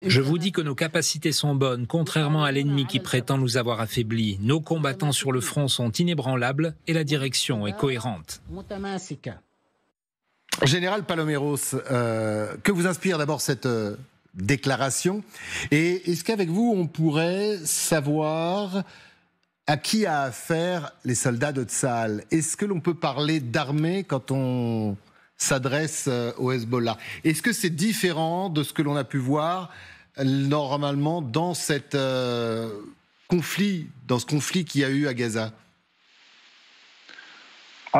Je vous dis que nos capacités sont bonnes, contrairement à l'ennemi qui prétend nous avoir affaiblis. Nos combattants sur le front sont inébranlables et la direction est cohérente. Général Paloméros, que vous inspire d'abord cette déclaration? Et est-ce qu'avec vous, on pourrait savoir à qui a affaire les soldats de Tsahal? Est-ce que l'on peut parler d'armée quand on s'adresse au Hezbollah? Est-ce que c'est différent de ce que l'on a pu voir normalement dans cette conflit, dans ce conflit qu'il y a eu à Gaza?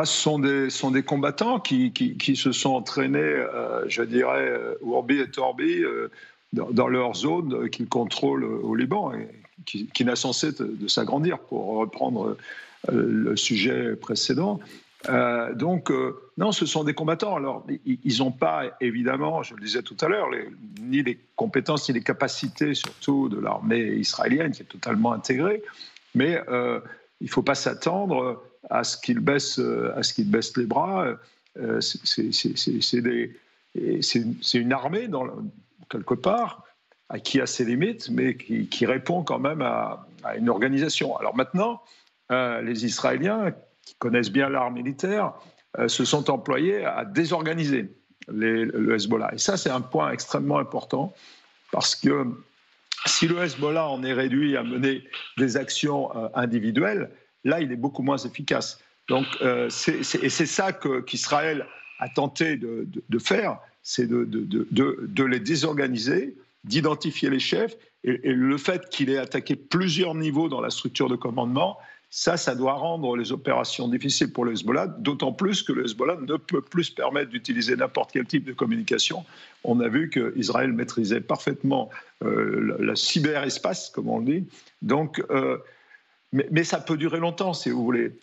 Ce sont des combattants qui se sont entraînés, je dirais, Urbi et Torbi, dans leur zone qu'ils contrôlent au Liban, et qui n'a cessé de s'agrandir, pour reprendre le sujet précédent. Non, ce sont des combattants. Alors, ils n'ont pas, évidemment, je le disais tout à l'heure, ni les compétences ni les capacités, surtout de l'armée israélienne, qui est totalement intégrée. Mais il ne faut pas s'attendre à ce qu'ils baissent les bras. C'est une armée, quelque part, qui a ses limites, mais qui répond quand même à une organisation. Alors maintenant, les Israéliens, qui connaissent bien l'art militaire, se sont employés à désorganiser le Hezbollah. Et ça, c'est un point extrêmement important, parce que si le Hezbollah en est réduit à mener des actions individuelles, là, il est beaucoup moins efficace. Donc, c'est ça qu'Israël a tenté de faire, c'est de les désorganiser, d'identifier les chefs, et le fait qu'il ait attaqué plusieurs niveaux dans la structure de commandement, ça doit rendre les opérations difficiles pour le Hezbollah, d'autant plus que le Hezbollah ne peut plus se permettre d'utiliser n'importe quel type de communication. On a vu qu'Israël maîtrisait parfaitement le cyberespace, comme on le dit. Donc, mais ça peut durer longtemps, si vous voulez.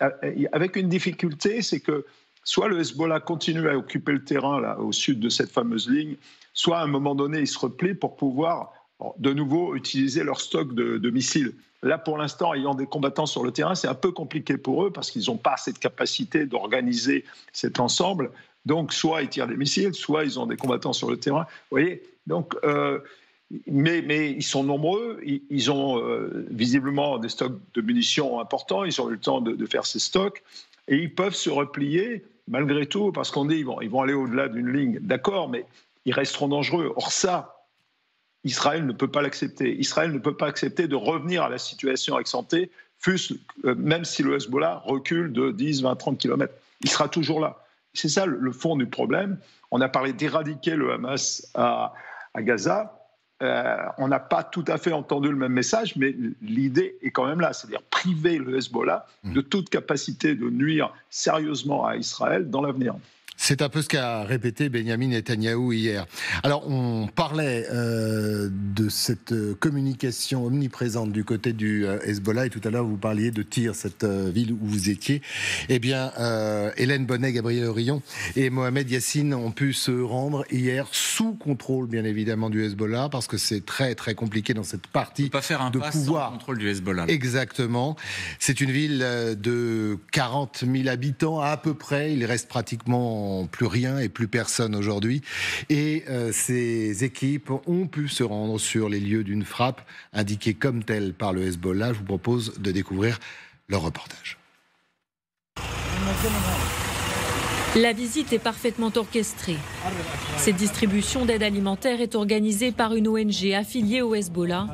Avec une difficulté, c'est que soit le Hezbollah continue à occuper le terrain là, au sud de cette fameuse ligne, soit à un moment donné, il se replie pour pouvoir de nouveau utiliser leur stock de missiles. Là, pour l'instant, ayant des combattants sur le terrain, c'est un peu compliqué pour eux parce qu'ils n'ont pas cette capacité d'organiser cet ensemble. Donc, soit ils tirent des missiles, soit ils ont des combattants sur le terrain. Vous voyez ? Donc, mais ils sont nombreux. Ils ont visiblement des stocks de munitions importants. Ils ont eu le temps de faire ces stocks. Et ils peuvent se replier malgré tout, parce qu'on dit ils vont aller au-delà d'une ligne. D'accord, mais ils resteront dangereux. Or, ça, Israël ne peut pas l'accepter. Israël ne peut pas accepter de revenir à la situation ex-ante, même si le Hezbollah recule de 10, 20, 30 km. Il sera toujours là. C'est ça le fond du problème. On a parlé d'éradiquer le Hamas à Gaza. On n'a pas tout à fait entendu le même message, mais l'idée est quand même là, c'est-à-dire priver le Hezbollah de toute capacité de nuire sérieusement à Israël dans l'avenir. C'est un peu ce qu'a répété Benyamin Netanyahou hier. Alors, on parlait de cette communication omniprésente du côté du Hezbollah, et tout à l'heure, vous parliez de Tyr, cette ville où vous étiez. Eh bien, Hélène Bonnet, Gabriel Aurillon et Mohamed Yassine ont pu se rendre hier sous contrôle, bien évidemment, du Hezbollah, parce que c'est très, très compliqué dans cette partie pas faire un de pas pouvoir. Sans contrôle du Hezbollah. Exactement. C'est une ville de 40 000 habitants à peu près. Il reste pratiquement plus rien et plus personne aujourd'hui. Et ces équipes ont pu se rendre sur les lieux d'une frappe indiquée comme telle par le Hezbollah. Je vous propose de découvrir leur reportage. La visite est parfaitement orchestrée. Cette distribution d'aide alimentaire est organisée par une ONG affiliée au Hezbollah.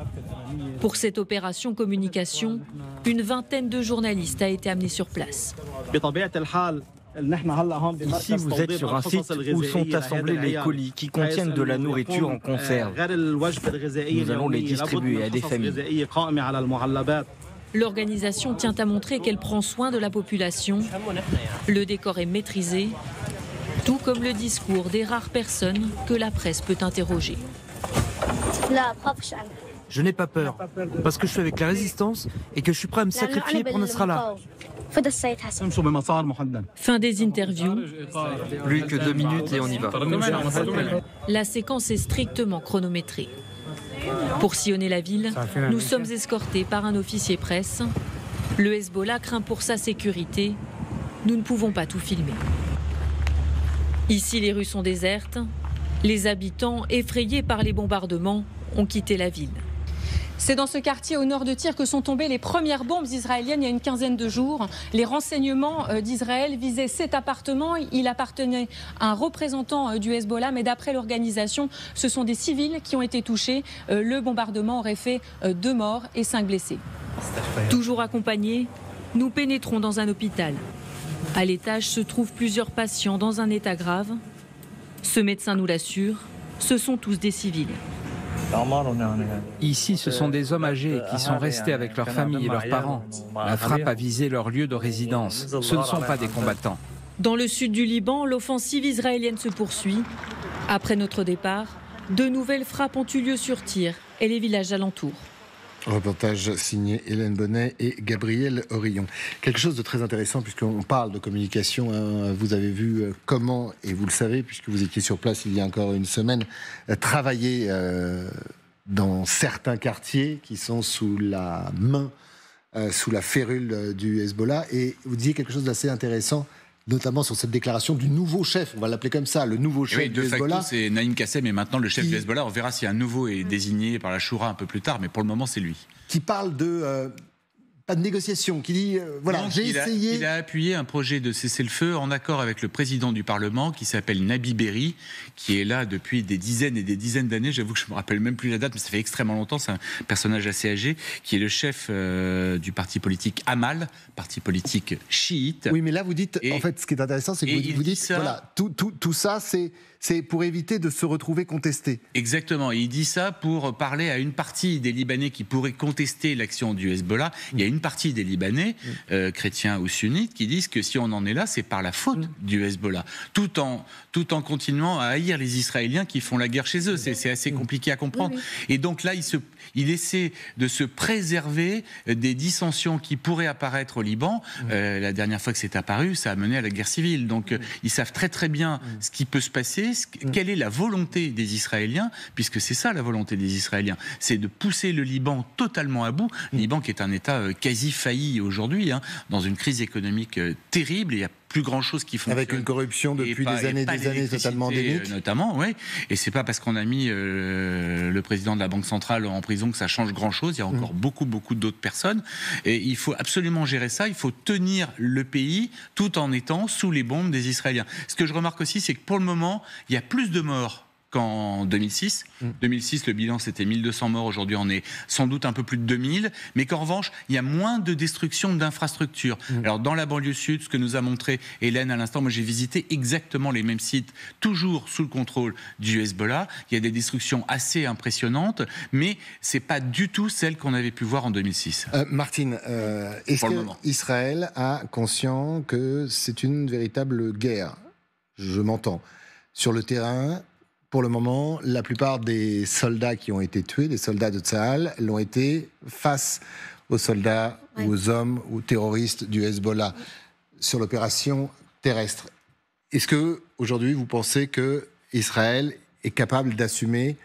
Pour cette opération communication, une vingtaine de journalistes a été amenée sur place. Ici, vous êtes sur un site où sont assemblés les colis qui contiennent de la nourriture en conserve. Nous allons les distribuer à des familles. L'organisation tient à montrer qu'elle prend soin de la population. Le décor est maîtrisé, tout comme le discours des rares personnes que la presse peut interroger. Je n'ai pas peur, parce que je suis avec la résistance et que je suis prêt à me sacrifier pour Nasrallah. Fin des interviews. Plus que 2 minutes et on y va. La séquence est strictement chronométrée. Pour sillonner la ville, nous sommes escortés par un officier presse. Le Hezbollah craint pour sa sécurité. Nous ne pouvons pas tout filmer. Ici, les rues sont désertes. Les habitants, effrayés par les bombardements, ont quitté la ville. C'est dans ce quartier au nord de Tyr que sont tombées les premières bombes israéliennes il y a une quinzaine de jours. Les renseignements d'Israël visaient cet appartement. Il appartenait à un représentant du Hezbollah, mais d'après l'organisation, ce sont des civils qui ont été touchés. Le bombardement aurait fait 2 morts et 5 blessés. Toujours accompagnés, nous pénétrons dans un hôpital. À l'étage se trouvent plusieurs patients dans un état grave. Ce médecin nous l'assure, ce sont tous des civils. Ici, ce sont des hommes âgés qui sont restés avec leurs familles et leurs parents. La frappe a visé leur lieu de résidence. Ce ne sont pas des combattants. Dans le sud du Liban, l'offensive israélienne se poursuit. Après notre départ, de nouvelles frappes ont eu lieu sur Tyr et les villages alentours. Reportage signé Hélène Bonnet et Gabriel Orillon. Quelque chose de très intéressant puisqu'on parle de communication. Hein. Vous avez vu comment, et vous le savez puisque vous étiez sur place il y a encore une semaine, travailler dans certains quartiers qui sont sous la main, sous la férule du Hezbollah. Et vous disiez quelque chose d'assez intéressant, notamment sur cette déclaration du nouveau chef, on va l'appeler comme ça, le nouveau chef du Hezbollah. De facto, c'est Naïm Kassem, et maintenant le chef du Hezbollah. On verra si un nouveau est désigné par la Choura un peu plus tard, mais pour le moment, c'est lui. Qui parle de... pas de négociation, qui dit voilà, j'ai essayé... Il a appuyé un projet de cessez-le-feu en accord avec le président du Parlement qui s'appelle Nabi Berri, qui est là depuis des dizaines et des dizaines d'années. J'avoue que je ne me rappelle même plus la date, mais ça fait extrêmement longtemps. C'est un personnage assez âgé, qui est le chef du parti politique Amal, parti politique chiite. Oui, mais là vous dites, en fait, ce qui est intéressant, c'est que vous dites, ça, voilà, tout ça, c'est pour éviter de se retrouver contesté. Exactement. Et il dit ça pour parler à une partie des Libanais qui pourraient contester l'action du Hezbollah. Il y a une partie des Libanais, chrétiens ou sunnites, qui disent que si on en est là, c'est par la faute du Hezbollah. Tout en continuant à haïr les Israéliens qui font la guerre chez eux. C'est assez compliqué à comprendre. Et donc là, il essaie de se préserver des dissensions qui pourraient apparaître au Liban. La dernière fois que c'est apparu, ça a mené à la guerre civile. Donc ils savent très très bien ce qui peut se passer, quelle est la volonté des Israéliens, puisque c'est ça la volonté des Israéliens, c'est de pousser le Liban totalement à bout. Le Liban qui est un État quasi failli aujourd'hui, dans une crise économique terrible, et il y a plus grand chose qui fonctionne. Avec une corruption depuis des années totalement endémique. Notamment, oui. Et c'est pas parce qu'on a mis le président de la Banque centrale en prison que ça change grand chose. Il y a encore beaucoup d'autres personnes. Et il faut absolument gérer ça. Il faut tenir le pays tout en étant sous les bombes des Israéliens. Ce que je remarque aussi, c'est que pour le moment, il y a plus de morts qu'en 2006. 2006, le bilan, c'était 1200 morts. Aujourd'hui, on est sans doute un peu plus de 2000. Mais qu'en revanche, il y a moins de destruction d'infrastructures. Alors, dans la banlieue sud, ce que nous a montré Hélène à l'instant, moi, j'ai visité exactement les mêmes sites, toujours sous le contrôle du Hezbollah. Il y a des destructions assez impressionnantes, mais c'est pas du tout celles qu'on avait pu voir en 2006. Martine, est-ce qu'Israël a conscient que c'est une véritable guerre ? Je m'entends. Sur le terrain... Pour le moment, la plupart des soldats qui ont été tués, des soldats de Tsahal, l'ont été face aux soldats, aux hommes, aux terroristes du Hezbollah sur l'opération terrestre. Est-ce que aujourd'hui vous pensez que Israël est capable d'assumer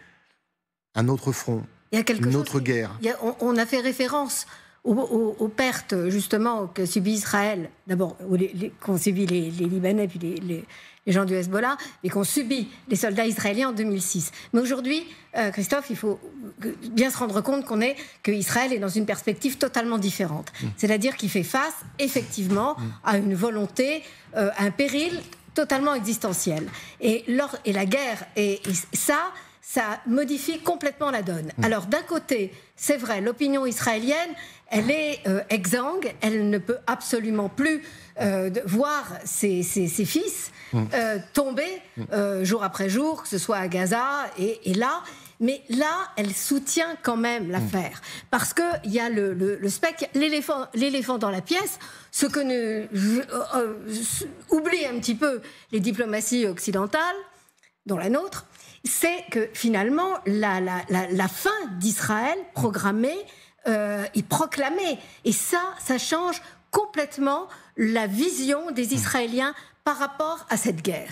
un autre front, une autre guerre ? On a fait référence aux pertes justement que subit Israël, d'abord qu'ont subi les Libanais puis les gens du Hezbollah, et qu'ont subi les soldats israéliens en 2006. Mais aujourd'hui, Christophe, il faut bien se rendre compte qu'Israël est dans une perspective totalement différente. C'est-à-dire qu'il fait face, effectivement, à une volonté, à un péril totalement existentiel. Et la guerre, et ça modifie complètement la donne. Alors, d'un côté, c'est vrai, l'opinion israélienne, elle est exsangue, elle ne peut absolument plus voir ses fils tomber jour après jour, que ce soit à Gaza et là. Mais là, elle soutient quand même l'affaire. Parce qu'il y a l'éléphant dans la pièce, ce que oublient un petit peu les diplomaties occidentales, dont la nôtre, c'est que finalement, la fin d'Israël programmée est proclamée. Et ça change complètement la vision des Israéliens par rapport à cette guerre.